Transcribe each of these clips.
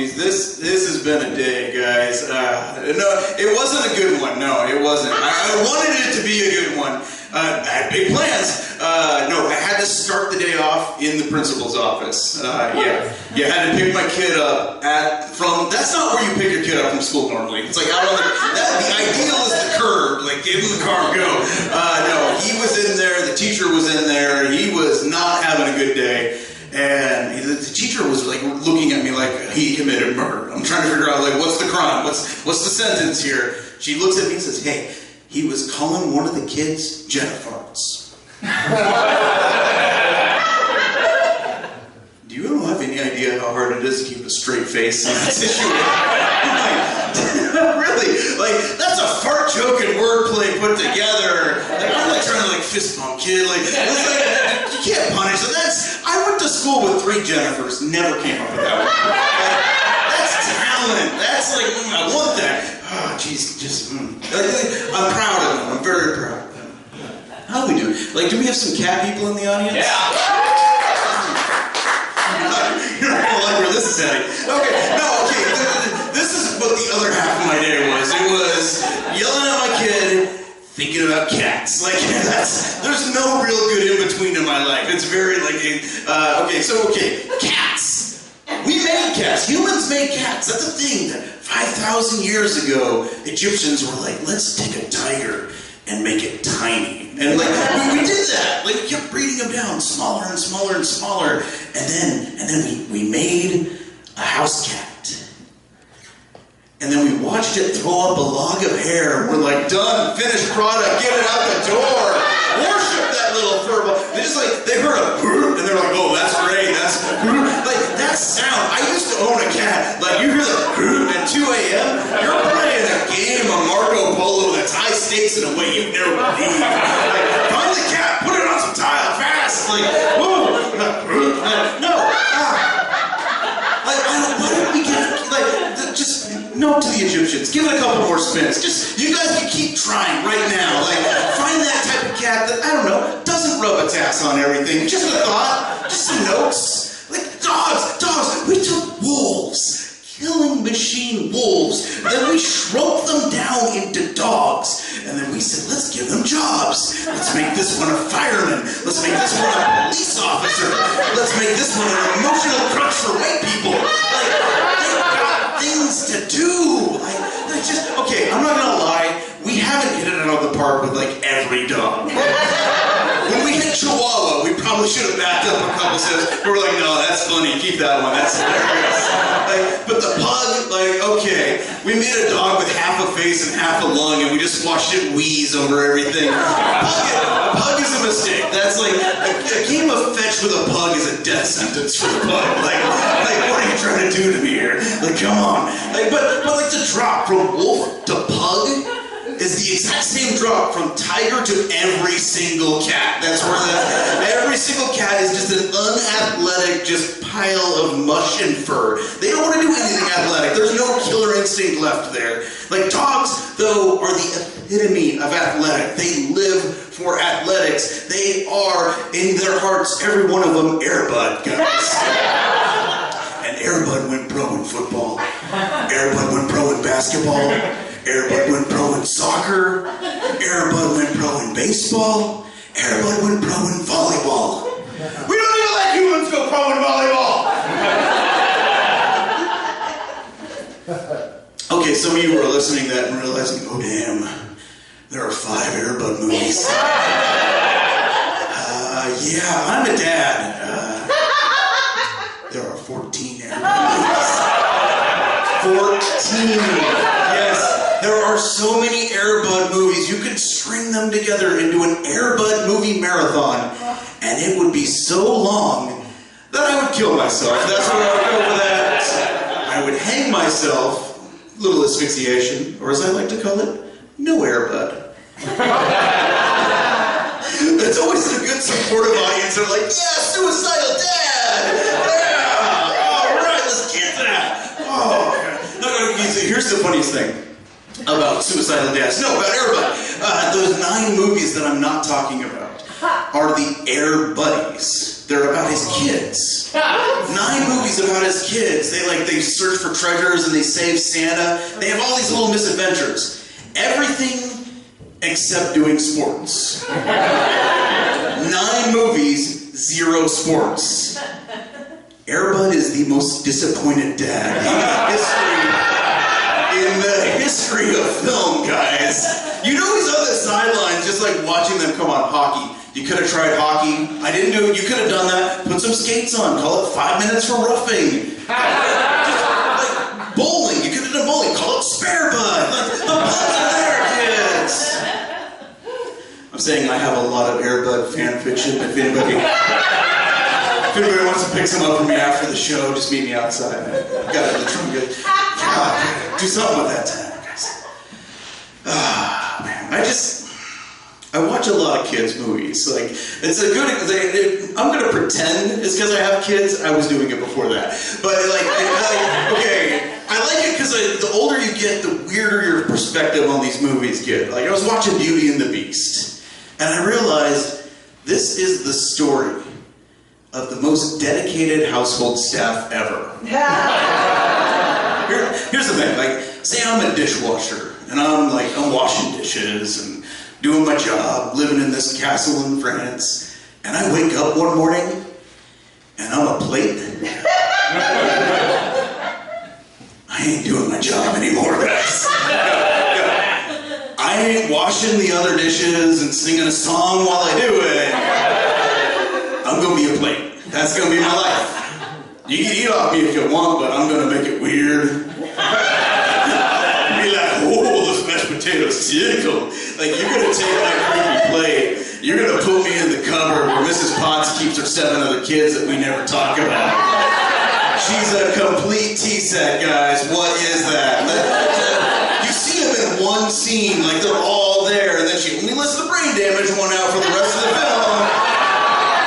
movies. This has been a day, guys. No, it wasn't a good one. No, it wasn't. I wanted it to be a good one. I had big plans. No, I had to start the day off in the principal's office. Yeah, you had to pick my kid up from. That's not where you pick your kid up from school normally. It's like out on the ideal is the curb. Like give him the car, go. No, he was in there. The teacher was in there. He was not having a good day. And the teacher was like looking at me like he committed murder. I'm trying to figure out like what's the crime, what's the sentence here. She looks at me and says, "Hey, he was calling one of the kids Jennifer's." Do you have any idea how hard it is to keep a straight face in that situation? Really? Like, that's a fart joke and wordplay put together. Like, I'm like trying to like fist bump kid. Like, it's like, you can't punish it. I went to school with 3 Jennifers, never came up with that one. Like, that's talent. That's like, I want that. Oh, jeez, I'm proud of them. I'm very proud of them. How do we do? Like, do we have some cat people in the audience? Yeah. You're not gonna like where this is heading. Okay, no, okay. This is what the other half of my day was. It was yelling at my kid, thinking about cats. Like, there's no real good in between in my life. It's very like, cats. We made cats. Humans made cats. That's a thing that 5,000 years ago, Egyptians were like, let's take a tiger and make it tiny. And like, we did that. Like, we kept breeding them down, smaller and smaller and smaller. And then we made a house cat. And then we watched it throw up a log of hair. We're like, done, finished product, get it out the door. Worship that little furball. They heard a and they're like, oh, that's great. That's like that sound. I used to own a cat. Like you hear the at 2 a.m. You're playing a game of Marco Polo that's high stakes in a way you've never believed. Like, find the cat, put it on some tile fast. Like, whoa, no. Like, why don't we just note to the Egyptians, give it a couple more spins. You guys can keep trying right now. Like, find that type of cat that, I don't know, doesn't rub its ass on everything. Just a thought, just some notes. Like, dogs. We took wolves, killing machine wolves. Then we shrunk them down into dogs. And then we said, let's give them jobs. Let's make this one a fireman. Let's make this one a police officer. Let's make this one an emotional crutch for white people. Like, they got things to do. Like, okay, I'm not gonna lie. We haven't hit it out of the park with like every dog. When we hit Chihuahua, we probably should have backed up a couple steps. We were like, no, that's funny. Keep that one. That's hilarious. But the pug, okay, we made a dog with half a face and half a lung, and we just watched it wheeze over everything. Pug is a mistake. That's like a game of fetch with a pug is a death sentence for the pug. Like what are you trying to do to me here? Like, come on. But the drop from wolf to pug is the exact same drop from tiger to every single cat. That's where every single cat is just an unathletic, just pile of mush and fur. They don't want to do anything athletic. There's no killer instinct left there. Like dogs, though, are the epitome of athletic. They live for athletics. They are, in their hearts, every one of them, Airbud guys. And Airbud went pro in football. Airbud went pro in basketball. Airbud went pro in soccer. Airbud went pro in baseball. Airbud went pro in volleyball. We don't even let humans go pro in volleyball! Okay, some of you are listening to that and realizing, oh damn, there are 5 Airbud movies. Yeah, I'm a dad. There are 14 Airbud movies. 14! Yes. There are so many Airbud movies, you could string them together into an Airbud movie marathon, and it would be so long that I would kill myself. That's where I would go with that. I would hang myself, little asphyxiation, or as I like to call it, no Airbud. That's always a good supportive audience. They're like, yeah, suicidal dad! Yeah! All right, let's get that! Oh, no, here's the funniest thing about suicidal dads. No, about Airbud. Those 9 movies that I'm not talking about are the Air Buddies. They're about his kids. 9 movies about his kids. They search for treasures and they save Santa. They have all these little misadventures. Everything except doing sports. 9 movies, 0 sports. Air Bud is the most disappointed dad in the history of film, guys. You know he's on the sidelines just like watching them come on hockey. You could have tried hockey. I didn't do it. You could have done that. Put some skates on. Call it 5 minutes for roughing. Like bowling. You could have done bowling. Call it spare bud. Like, the buds are there, kids. I'm saying I have a lot of Air Bud fan fiction. If anybody wants to pick some up for me after the show, just meet me outside. Got it. Literally good. God, do something with that time, guys. Man, I watch a lot of kids' movies. Like, it's a good. I'm gonna pretend it's because I have kids. I was doing it before that, but okay, I like it because the older you get, the weirder your perspective on these movies get. Like, I was watching Beauty and the Beast, and I realized this is the story of the most dedicated household staff ever. Here's the thing. Like, say I'm a dishwasher, and I'm washing dishes and doing my job, living in this castle in France, and I wake up one morning, and I'm a plate. I ain't doing my job anymore, guys. I ain't washing the other dishes and singing a song while I do it. I'm gonna be a plate. That's gonna be my life. You can eat off me if you want, but I'm gonna make it weird. Be like, oh, those mashed potatoes tickle. Like, you're gonna take my creepy plate, you're gonna put me in the cupboard where Mrs. Potts keeps her 7 other kids that we never talk about. She's a complete T-set, guys. What is that? You see them in one scene, like they're all there, and then she only lets the brain damage one out for the rest of the film.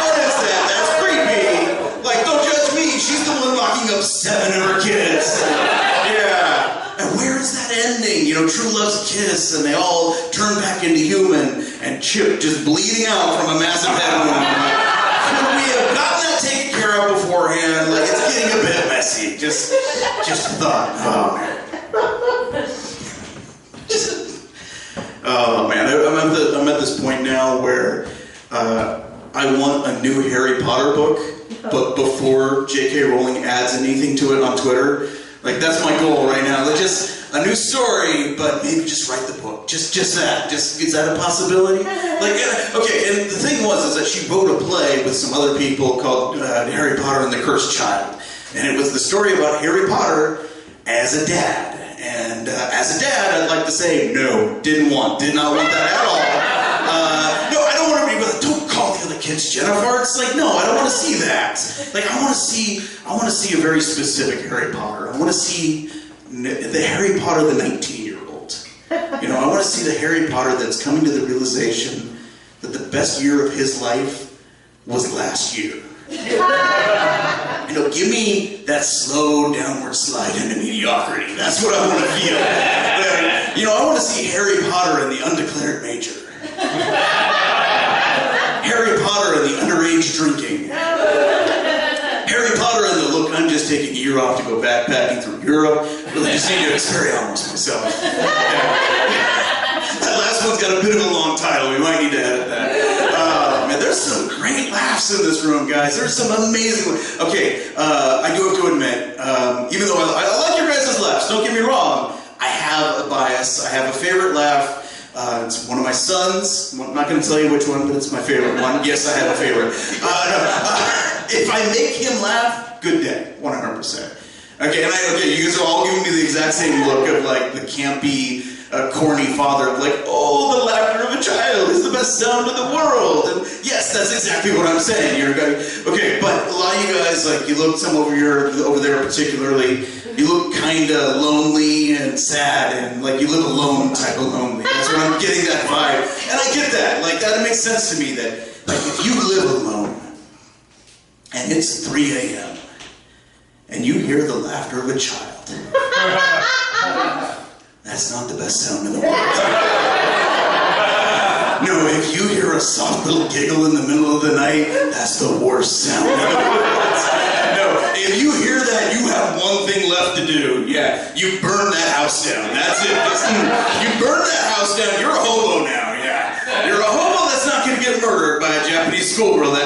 What is that? That's creepy. Like, don't judge me. She's the one locking up 7 of her kids. Yeah. And where is that ending? You know, true love's a kiss, and they all turn back into human, and Chip just bleeding out from a massive head wound. Could we have gotten that taken care of beforehand? Like, it's getting a bit messy. Just a thought. Oh man, I'm at this point now where I want a new Harry Potter book, but before J.K. Rowling adds anything to it on Twitter. Like, that's my goal right now. Like, just a new story, but maybe just write the book. Just that. Is that a possibility? Like, okay, and the thing was that she wrote a play with some other people called Harry Potter and the Cursed Child. And it was the story about Harry Potter as a dad. And as a dad, I'd like to say, no, did not want that at all. No, I don't want to be with, don't call the other kids Jennifer. It's like, no, I don't want to see that. Like, I want to see a very specific Harry Potter. I want to see the Harry Potter, the 19-year-old. You know, I want to see the Harry Potter that's coming to the realization that the best year of his life was last year. You know, give me that slow downward slide into mediocrity. That's what I want to feel. You know, I want to see Harry Potter in the undeclared major. Harry Potter and the underage drinking. Harry Potter and the look, I'm just taking a year off to go backpacking through Europe. Really just need to experience myself. That last one's got a bit of a long title. We might need to edit that. Man, there's some great laughs in this room, guys. There's some amazing ones. Okay, I do have to admit, even though I like your guys' laughs, don't get me wrong, I have a bias. I have a favorite laugh. It's one of my sons. I'm not going to tell you which one, but it's my favorite one. Yes, I have a favorite. If I make him laugh, good day, 100%. Okay, you guys are all giving me the exact same look of like the campy, corny father of like, oh, the laughter of a child is the best sound in the world. And yes, that's exactly what I'm saying. Okay, but a lot of you guys, like, you look some over there particularly, you look kind of lonely and sad and like you live alone type of lonely. That's what I'm getting, that vibe. And I get that. Like, that makes sense to me that, like, if you live alone and it's 3 a.m. and you hear the laughter of a child, that's not the best sound in the world. No, if you hear a soft little giggle in the middle of the night, that's the worst sound in the world. No, if you hear that, you have one thing left to do. Yeah, you burn that house down. That's it. You burn that house down, you're a hobo now, yeah. You're a hobo that's not going to get murdered by a Japanese schoolgirl that